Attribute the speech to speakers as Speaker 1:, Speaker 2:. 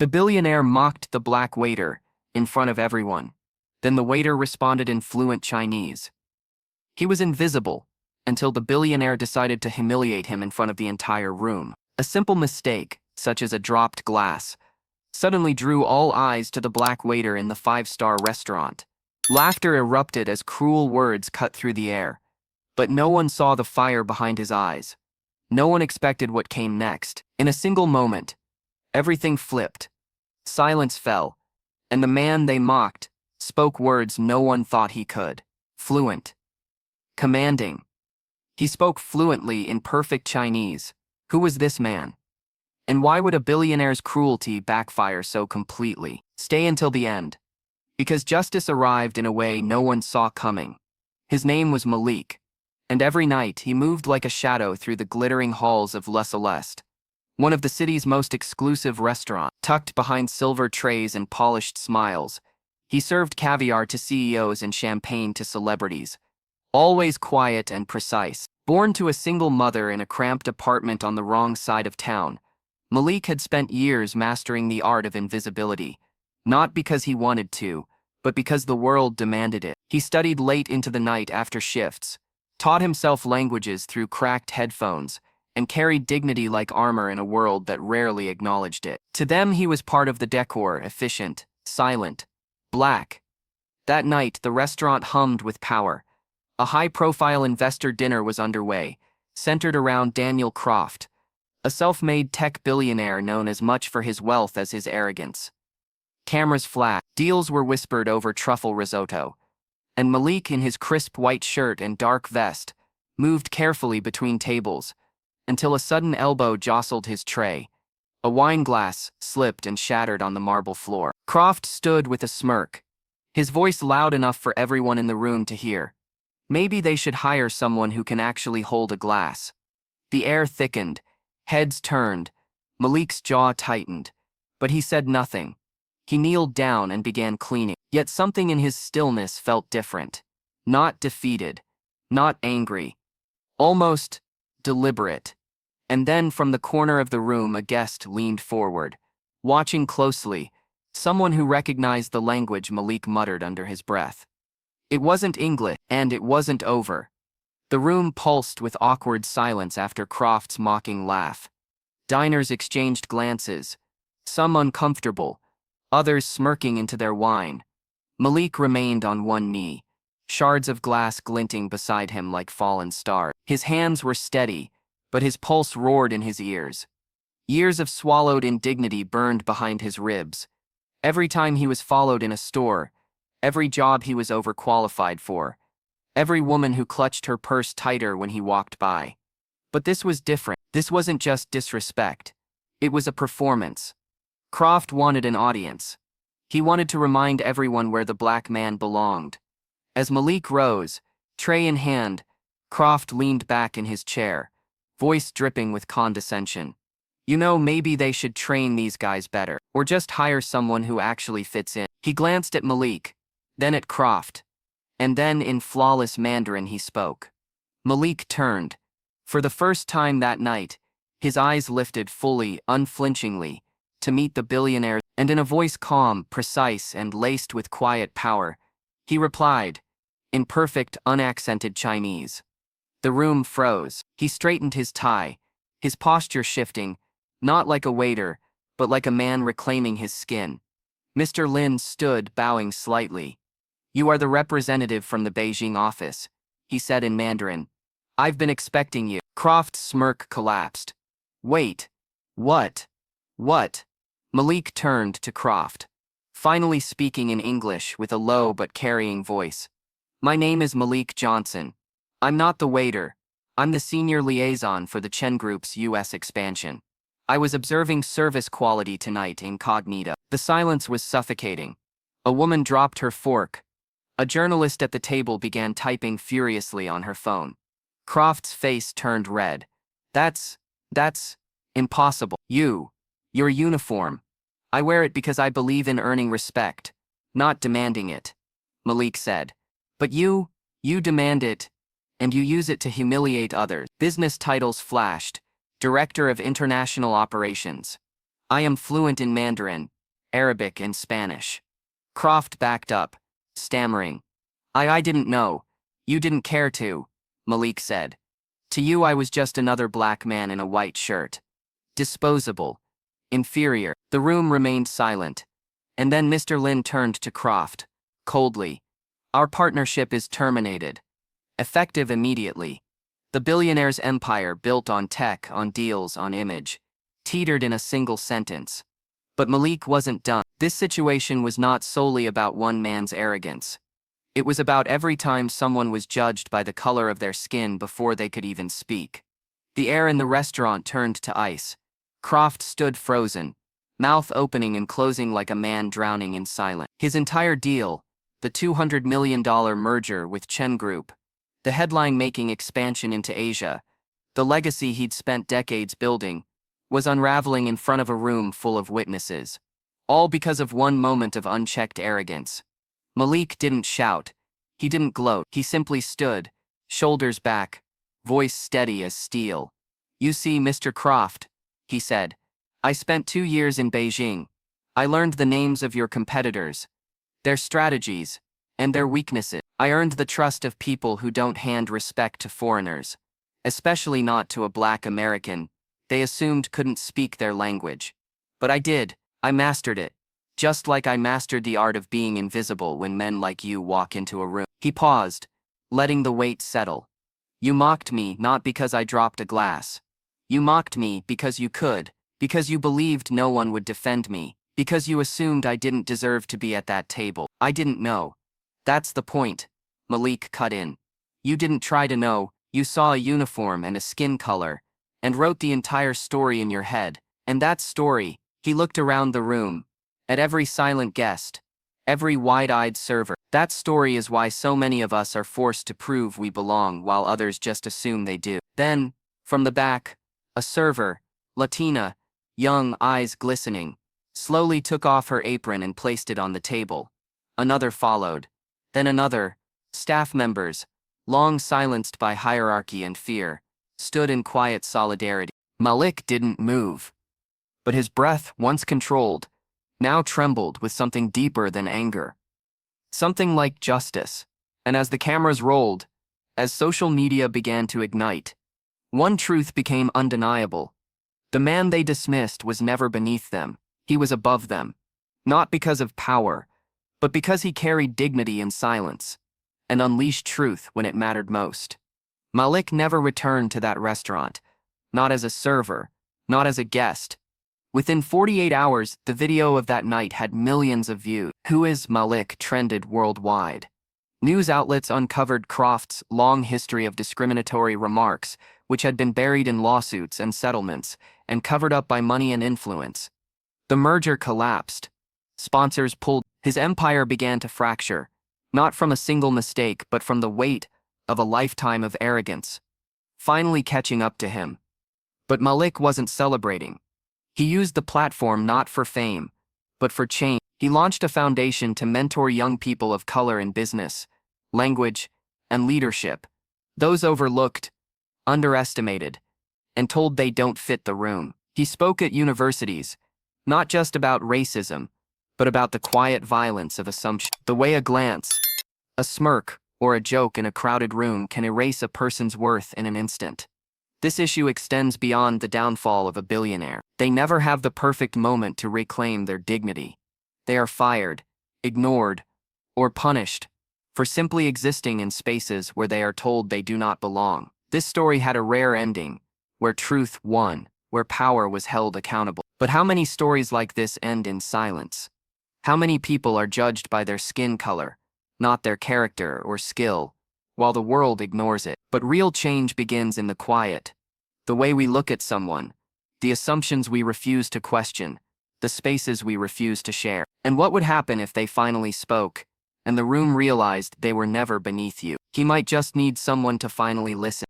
Speaker 1: The billionaire mocked the black waiter in front of everyone. Then the waiter responded in fluent Chinese. He was invisible until the billionaire decided to humiliate him in front of the entire room. A simple mistake, such as a dropped glass, suddenly drew all eyes to the black waiter in the five-star restaurant. Laughter erupted as cruel words cut through the air. But no one saw the fire behind his eyes. No one expected what came next. In a single moment, everything flipped. Silence fell, and the man they mocked spoke words no one thought he could. Fluent. Commanding. He spoke fluently in perfect Chinese. Who was this man? And why would a billionaire's cruelty backfire so completely? Stay until the end. Because justice arrived in a way no one saw coming. His name was Malik, and every night he moved like a shadow through the glittering halls of La Celeste, one of the city's most exclusive restaurants. Tucked behind silver trays and polished smiles, he served caviar to CEOs and champagne to celebrities, always quiet and precise. Born to a single mother in a cramped apartment on the wrong side of town, Malik had spent years mastering the art of invisibility, not because he wanted to, but because the world demanded it. He studied late into the night after shifts, taught himself languages through cracked headphones, and carried dignity like armor in a world that rarely acknowledged it. To them, he was part of the decor, efficient, silent, black. That night, the restaurant hummed with power. A high-profile investor dinner was underway, centered around Daniel Croft, a self-made tech billionaire known as much for his wealth as his arrogance. Cameras flashed, deals were whispered over truffle risotto, and Malik, in his crisp white shirt and dark vest, moved carefully between tables until a sudden elbow jostled his tray. A wine glass slipped and shattered on the marble floor. Croft stood with a smirk, his voice loud enough for everyone in the room to hear. Maybe they should hire someone who can actually hold a glass. The air thickened, heads turned, Malik's jaw tightened, but he said nothing. He kneeled down and began cleaning. Yet something in his stillness felt different. Not defeated, not angry, almost deliberate. And then from the corner of the room a guest leaned forward, watching closely, someone who recognized the language Malik muttered under his breath. It wasn't English, and it wasn't over. The room pulsed with awkward silence after Croft's mocking laugh. Diners exchanged glances, some uncomfortable, others smirking into their wine. Malik remained on one knee, shards of glass glinting beside him like fallen stars. His hands were steady, but his pulse roared in his ears. Years of swallowed indignity burned behind his ribs. Every time he was followed in a store, every job he was overqualified for, every woman who clutched her purse tighter when he walked by. But this was different. This wasn't just disrespect. It was a performance. Croft wanted an audience. He wanted to remind everyone where the black man belonged. As Malik rose, tray in hand, Croft leaned back in his chair, voice dripping with condescension. You know, maybe they should train these guys better, or just hire someone who actually fits in. He glanced at Malik, then at Croft, and then in flawless Mandarin he spoke. Malik turned. For the first time that night, his eyes lifted fully, unflinchingly, to meet the billionaire, and in a voice calm, precise, and laced with quiet power, he replied, in perfect, unaccented Chinese. The room froze. He straightened his tie, his posture shifting, not like a waiter, but like a man reclaiming his skin. Mr. Lin stood, bowing slightly. You are the representative from the Beijing office, he said in Mandarin. I've been expecting you. Croft's smirk collapsed. Wait. What? What? Malik turned to Croft, finally speaking in English with a low but carrying voice. My name is Malik Johnson. I'm not the waiter. I'm the senior liaison for the Chen Group's U.S. expansion. I was observing service quality tonight incognito. The silence was suffocating. A woman dropped her fork. A journalist at the table began typing furiously on her phone. Croft's face turned red. That's impossible. Your uniform. I wear it because I believe in earning respect, not demanding it, Malik said. But you demand it, and you use it to humiliate others. Business titles flashed. Director of International Operations. I am fluent in Mandarin, Arabic, and Spanish. Croft backed up, stammering. I didn't know. You didn't care to, Malik said. To you I was just another black man in a white shirt. Disposable. Inferior. The room remained silent. And then Mr. Lin turned to Croft, coldly. Our partnership is terminated. Effective immediately. The billionaire's empire, built on tech, on deals, on image, teetered in a single sentence. But Malik wasn't done. This situation was not solely about one man's arrogance. It was about every time someone was judged by the color of their skin before they could even speak. The air in the restaurant turned to ice. Croft stood frozen, mouth opening and closing like a man drowning in silence. His entire deal, the $200 million merger with Chen Group, the headline-making expansion into Asia, the legacy he'd spent decades building, was unraveling in front of a room full of witnesses. All because of one moment of unchecked arrogance. Malik didn't shout. He didn't gloat. He simply stood, shoulders back, voice steady as steel. You see, Mr. Croft, he said, I spent 2 years in Beijing. I learned the names of your competitors, their strategies, and their weaknesses. I earned the trust of people who don't hand respect to foreigners, especially not to a black American they assumed couldn't speak their language. But I did. I mastered it. Just like I mastered the art of being invisible when men like you walk into a room. He paused, letting the weight settle. You mocked me not because I dropped a glass. You mocked me because you could, because you believed no one would defend me, because you assumed I didn't deserve to be at that table. I didn't know. That's the point, Malik cut in. You didn't try to know, you saw a uniform and a skin color, and wrote the entire story in your head. And that story, he looked around the room, at every silent guest, every wide-eyed server. That story is why so many of us are forced to prove we belong while others just assume they do. Then, from the back, a server, Latina, young, eyes glistening, slowly took off her apron and placed it on the table. Another followed. Then another. Staff members, long silenced by hierarchy and fear, stood in quiet solidarity. Malik didn't move. But his breath, once controlled, now trembled with something deeper than anger. Something like justice. And as the cameras rolled, as social media began to ignite, one truth became undeniable. The man they dismissed was never beneath them. He was above them. Not because of power, but because he carried dignity in silence, and unleashed truth when it mattered most. Malik never returned to that restaurant. Not as a server, not as a guest. Within 48 hours, the video of that night had millions of views. Who is Malik trended worldwide. News outlets uncovered Croft's long history of discriminatory remarks, which had been buried in lawsuits and settlements, and covered up by money and influence. The merger collapsed. Sponsors pulled. His empire began to fracture, not from a single mistake but from the weight of a lifetime of arrogance, finally catching up to him. But Malik wasn't celebrating. He used the platform not for fame, but for change. He launched a foundation to mentor young people of color in business, language, and leadership, those overlooked, underestimated, and told they don't fit the room. He spoke at universities, not just about racism, but about the quiet violence of assumption. The way a glance, a smirk, or a joke in a crowded room can erase a person's worth in an instant. This issue extends beyond the downfall of a billionaire. They never have the perfect moment to reclaim their dignity. They are fired, ignored, or punished for simply existing in spaces where they are told they do not belong. This story had a rare ending, where truth won, where power was held accountable. But how many stories like this end in silence? How many people are judged by their skin color, not their character or skill, while the world ignores it? But real change begins in the quiet. The way we look at someone, the assumptions we refuse to question, the spaces we refuse to share. And what would happen if they finally spoke, and the room realized they were never beneath you? He might just need someone to finally listen.